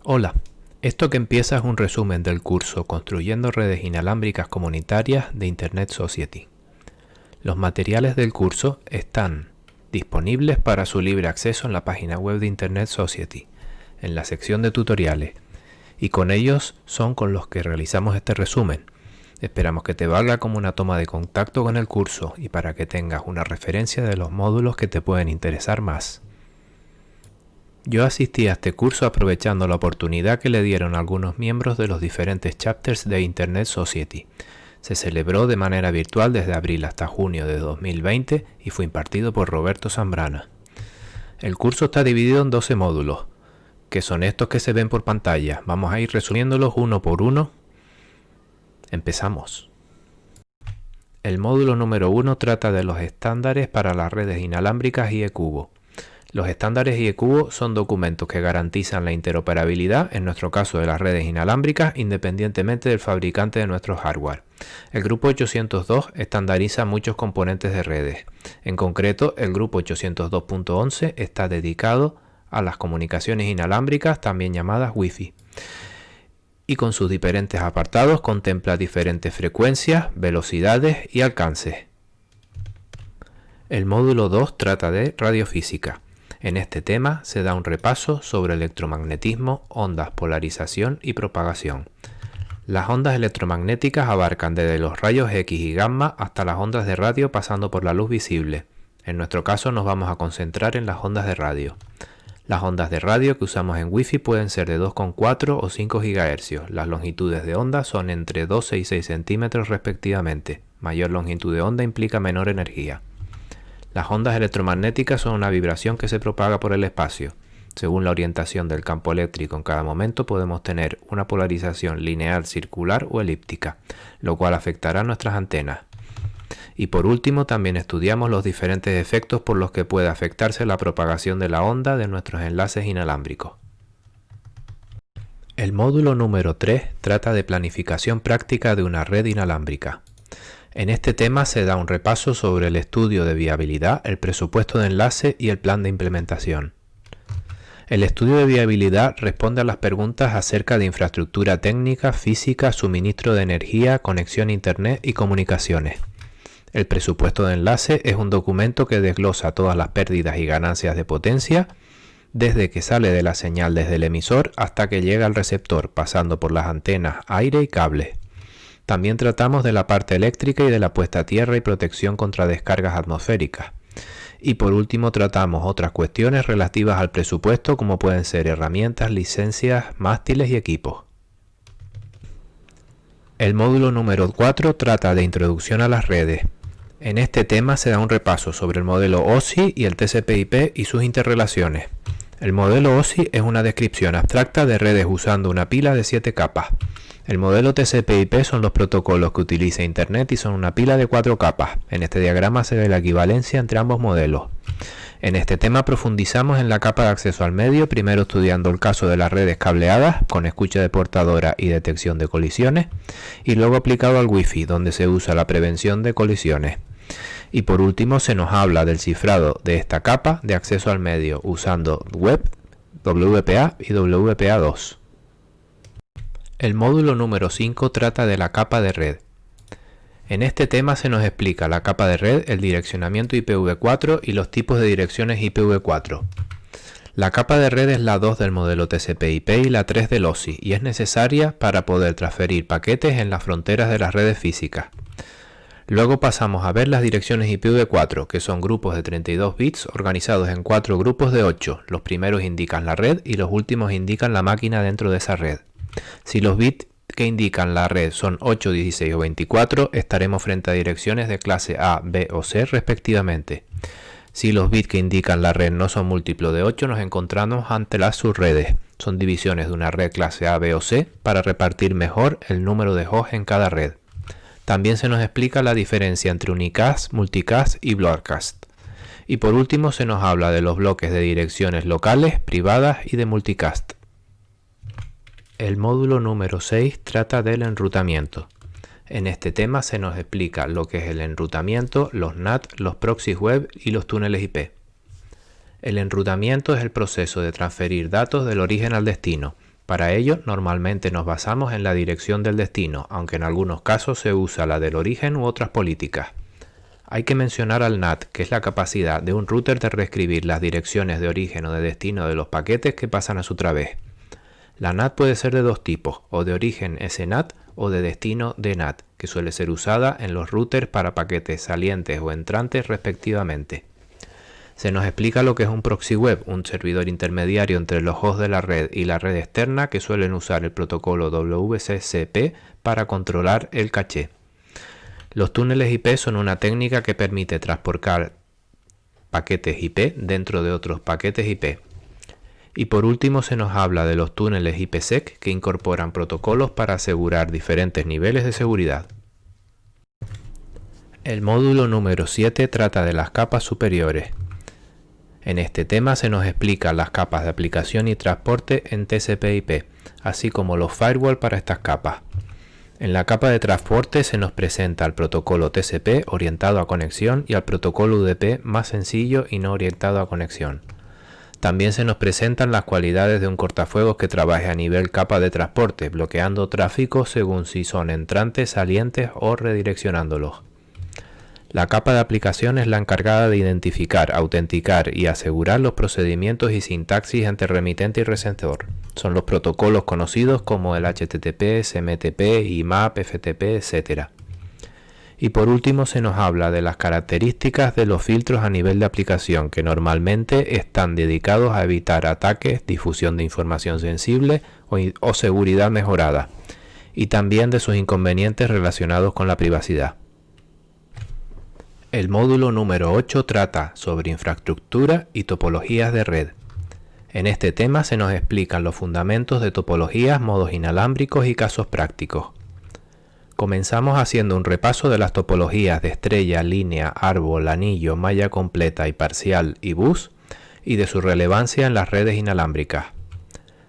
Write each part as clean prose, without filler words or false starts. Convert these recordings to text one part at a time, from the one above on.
Hola, esto que empieza es un resumen del curso Construyendo redes inalámbricas comunitarias de Internet Society. Los materiales del curso están disponibles para su libre acceso en la página web de Internet Society, en la sección de tutoriales, y con ellos son con los que realizamos este resumen. Esperamos que te valga como una toma de contacto con el curso y para que tengas una referencia de los módulos que te pueden interesar más. Yo asistí a este curso aprovechando la oportunidad que le dieron algunos miembros de los diferentes chapters de Internet Society. Se celebró de manera virtual desde abril hasta junio de 2020 y fue impartido por Roberto Zambrana. El curso está dividido en 12 módulos, que son estos que se ven por pantalla. Vamos a ir resumiéndolos uno por uno. Empezamos. El módulo número 1 trata de los estándares para las redes inalámbricas IEcubo. Los estándares IEcubo son documentos que garantizan la interoperabilidad, en nuestro caso de las redes inalámbricas, independientemente del fabricante de nuestro hardware. El grupo 802 estandariza muchos componentes de redes. En concreto, el grupo 802.11 está dedicado a las comunicaciones inalámbricas, también llamadas Wi-Fi. Y con sus diferentes apartados contempla diferentes frecuencias, velocidades y alcances. El módulo 2 trata de radiofísica. En este tema se da un repaso sobre electromagnetismo, ondas, polarización y propagación. Las ondas electromagnéticas abarcan desde los rayos X y gamma hasta las ondas de radio pasando por la luz visible. En nuestro caso nos vamos a concentrar en las ondas de radio. Las ondas de radio que usamos en Wi-Fi pueden ser de 2,4 o 5 GHz. Las longitudes de onda son entre 12 y 6 centímetros respectivamente. Mayor longitud de onda implica menor energía. Las ondas electromagnéticas son una vibración que se propaga por el espacio. Según la orientación del campo eléctrico en cada momento podemos tener una polarización lineal, circular o elíptica, lo cual afectará nuestras antenas. Y por último también estudiamos los diferentes efectos por los que puede afectarse la propagación de la onda de nuestros enlaces inalámbricos. El módulo número 3 trata de planificación práctica de una red inalámbrica. En este tema se da un repaso sobre el estudio de viabilidad, el presupuesto de enlace y el plan de implementación. El estudio de viabilidad responde a las preguntas acerca de infraestructura técnica, física, suministro de energía, conexión a Internet y comunicaciones. El presupuesto de enlace es un documento que desglosa todas las pérdidas y ganancias de potencia, desde que sale de la señal desde el emisor hasta que llega al receptor, pasando por las antenas, aire y cables. También tratamos de la parte eléctrica y de la puesta a tierra y protección contra descargas atmosféricas. Y por último tratamos otras cuestiones relativas al presupuesto como pueden ser herramientas, licencias, mástiles y equipos. El módulo número 4 trata de introducción a las redes. En este tema se da un repaso sobre el modelo OSI y el TCP/IP y sus interrelaciones. El modelo OSI es una descripción abstracta de redes usando una pila de 7 capas. El modelo TCP/IP son los protocolos que utiliza Internet y son una pila de 4 capas. En este diagrama se ve la equivalencia entre ambos modelos. En este tema profundizamos en la capa de acceso al medio, primero estudiando el caso de las redes cableadas con escucha de portadora y detección de colisiones, y luego aplicado al Wi-Fi, donde se usa la prevención de colisiones. Y por último se nos habla del cifrado de esta capa de acceso al medio usando web, WPA y WPA2. El módulo número 5 trata de la capa de red. En este tema se nos explica la capa de red, el direccionamiento IPv4 y los tipos de direcciones IPv4. La capa de red es la 2 del modelo TCP/IP y la 3 del OSI y es necesaria para poder transferir paquetes en las fronteras de las redes físicas. Luego pasamos a ver las direcciones IPv4, que son grupos de 32 bits organizados en 4 grupos de 8. Los primeros indican la red y los últimos indican la máquina dentro de esa red. Si los bits que indican la red son 8, 16 o 24, estaremos frente a direcciones de clase A, B o C respectivamente. Si los bits que indican la red no son múltiplo de 8, nos encontramos ante las subredes. Son divisiones de una red clase A, B o C para repartir mejor el número de hosts en cada red. También se nos explica la diferencia entre unicast, multicast y broadcast. Y por último se nos habla de los bloques de direcciones locales, privadas y de multicast. El módulo número 6 trata del enrutamiento. En este tema se nos explica lo que es el enrutamiento, los NAT, los proxies web y los túneles IP. El enrutamiento es el proceso de transferir datos del origen al destino. Para ello, normalmente nos basamos en la dirección del destino, aunque en algunos casos se usa la del origen u otras políticas. Hay que mencionar al NAT, que es la capacidad de un router de reescribir las direcciones de origen o de destino de los paquetes que pasan a su través. La NAT puede ser de dos tipos, o de origen SNAT o de destino DNAT, que suele ser usada en los routers para paquetes salientes o entrantes respectivamente. Se nos explica lo que es un proxy web, un servidor intermediario entre los hosts de la red y la red externa que suelen usar el protocolo WCCP para controlar el caché. Los túneles IP son una técnica que permite transportar paquetes IP dentro de otros paquetes IP. Y por último se nos habla de los túneles IPsec que incorporan protocolos para asegurar diferentes niveles de seguridad. El módulo número 7 trata de las capas superiores. En este tema se nos explican las capas de aplicación y transporte en TCP/IP, así como los firewall para estas capas. En la capa de transporte se nos presenta el protocolo TCP orientado a conexión y al protocolo UDP más sencillo y no orientado a conexión. También se nos presentan las cualidades de un cortafuegos que trabaje a nivel capa de transporte, bloqueando tráfico según si son entrantes, salientes o redireccionándolos. La capa de aplicación es la encargada de identificar, autenticar y asegurar los procedimientos y sintaxis entre remitente y receptor. Son los protocolos conocidos como el HTTP, SMTP, IMAP, FTP, etc. Y por último se nos habla de las características de los filtros a nivel de aplicación que normalmente están dedicados a evitar ataques, difusión de información sensible o seguridad mejorada, y también de sus inconvenientes relacionados con la privacidad. El módulo número 8 trata sobre infraestructura y topologías de red. En este tema se nos explican los fundamentos de topologías, modos inalámbricos y casos prácticos. Comenzamos haciendo un repaso de las topologías de estrella, línea, árbol, anillo, malla completa y parcial y bus, y de su relevancia en las redes inalámbricas.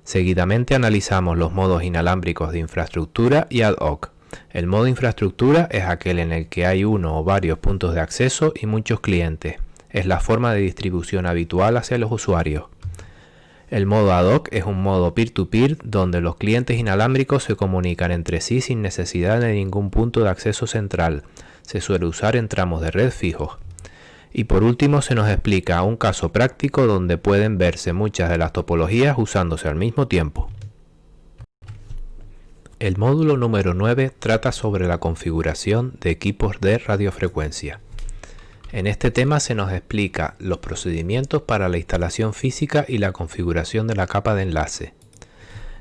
Seguidamente analizamos los modos inalámbricos de infraestructura y ad hoc. El modo infraestructura es aquel en el que hay uno o varios puntos de acceso y muchos clientes. Es la forma de distribución habitual hacia los usuarios. El modo ad hoc es un modo peer-to-peer donde los clientes inalámbricos se comunican entre sí sin necesidad de ningún punto de acceso central. Se suele usar en tramos de red fijos. Y por último se nos explica un caso práctico donde pueden verse muchas de las topologías usándose al mismo tiempo. El módulo número 9 trata sobre la configuración de equipos de radiofrecuencia. En este tema se nos explica los procedimientos para la instalación física y la configuración de la capa de enlace.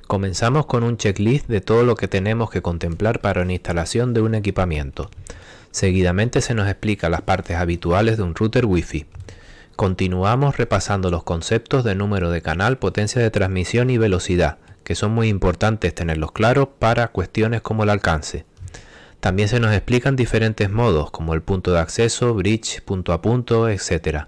Comenzamos con un checklist de todo lo que tenemos que contemplar para la instalación de un equipamiento. Seguidamente se nos explica las partes habituales de un router Wi-Fi. Continuamos repasando los conceptos de número de canal, potencia de transmisión y velocidad, que son muy importantes tenerlos claros para cuestiones como el alcance. También se nos explican diferentes modos, como el punto de acceso, bridge, punto a punto, etc.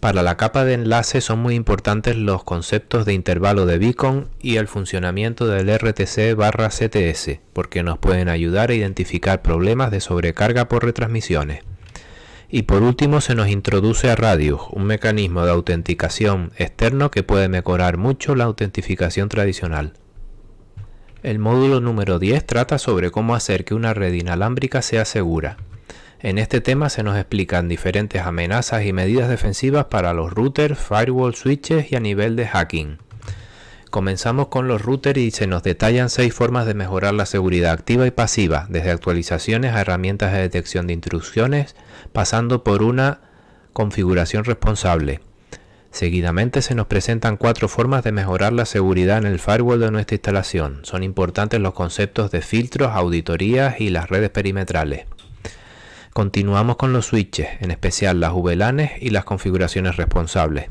Para la capa de enlace son muy importantes los conceptos de intervalo de beacon y el funcionamiento del RTC/CTS, porque nos pueden ayudar a identificar problemas de sobrecarga por retransmisiones. Y por último se nos introduce a Radius, un mecanismo de autenticación externo que puede mejorar mucho la autentificación tradicional. El módulo número 10 trata sobre cómo hacer que una red inalámbrica sea segura. En este tema se nos explican diferentes amenazas y medidas defensivas para los routers, firewall, switches y a nivel de hacking. Comenzamos con los routers y se nos detallan 6 formas de mejorar la seguridad activa y pasiva, desde actualizaciones a herramientas de detección de intrusiones, pasando por una configuración responsable. Seguidamente se nos presentan 4 formas de mejorar la seguridad en el firewall de nuestra instalación. Son importantes los conceptos de filtros, auditorías y las redes perimetrales. Continuamos con los switches, en especial las VLANs y las configuraciones responsables.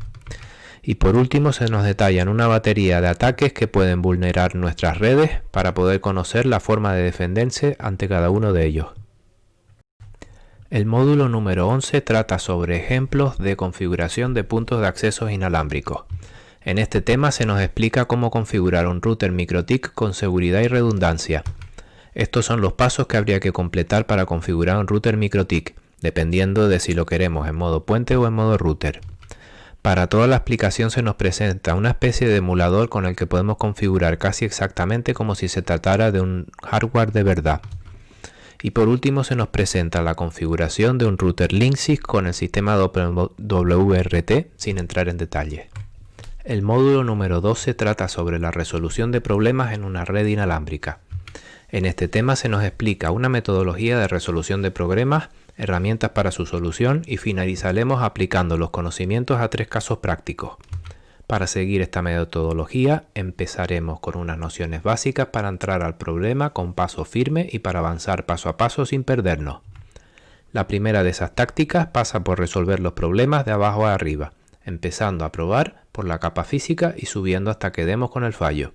Y por último se nos detallan una batería de ataques que pueden vulnerar nuestras redes para poder conocer la forma de defenderse ante cada uno de ellos. El módulo número 11 trata sobre ejemplos de configuración de puntos de acceso inalámbricos. En este tema se nos explica cómo configurar un router MikroTik con seguridad y redundancia. Estos son los pasos que habría que completar para configurar un router MikroTik, dependiendo de si lo queremos en modo puente o en modo router. Para toda la explicación se nos presenta una especie de emulador con el que podemos configurar casi exactamente como si se tratara de un hardware de verdad. Y por último se nos presenta la configuración de un router Linksys con el sistema de OpenWRT sin entrar en detalle. El módulo número 12 trata sobre la resolución de problemas en una red inalámbrica. En este tema se nos explica una metodología de resolución de problemas, herramientas para su solución y finalizaremos aplicando los conocimientos a 3 casos prácticos. Para seguir esta metodología empezaremos con unas nociones básicas para entrar al problema con paso firme y para avanzar paso a paso sin perdernos. La primera de esas tácticas pasa por resolver los problemas de abajo a arriba, empezando a probar por la capa física y subiendo hasta que demos con el fallo.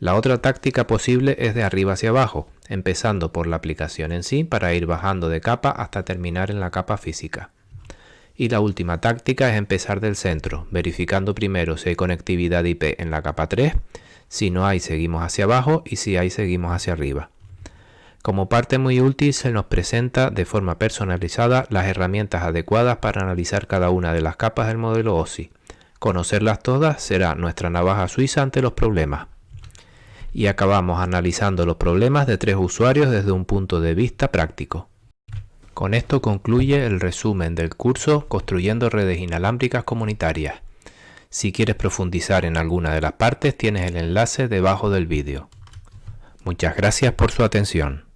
La otra táctica posible es de arriba hacia abajo, empezando por la aplicación en sí para ir bajando de capa hasta terminar en la capa física. Y la última táctica es empezar del centro, verificando primero si hay conectividad IP en la capa 3, si no hay seguimos hacia abajo y si hay seguimos hacia arriba. Como parte muy útil se nos presenta de forma personalizada las herramientas adecuadas para analizar cada una de las capas del modelo OSI. Conocerlas todas será nuestra navaja suiza ante los problemas. Y acabamos analizando los problemas de 3 usuarios desde un punto de vista práctico. Con esto concluye el resumen del curso Construyendo redes inalámbricas comunitarias. Si quieres profundizar en alguna de las partes tienes el enlace debajo del vídeo. Muchas gracias por su atención.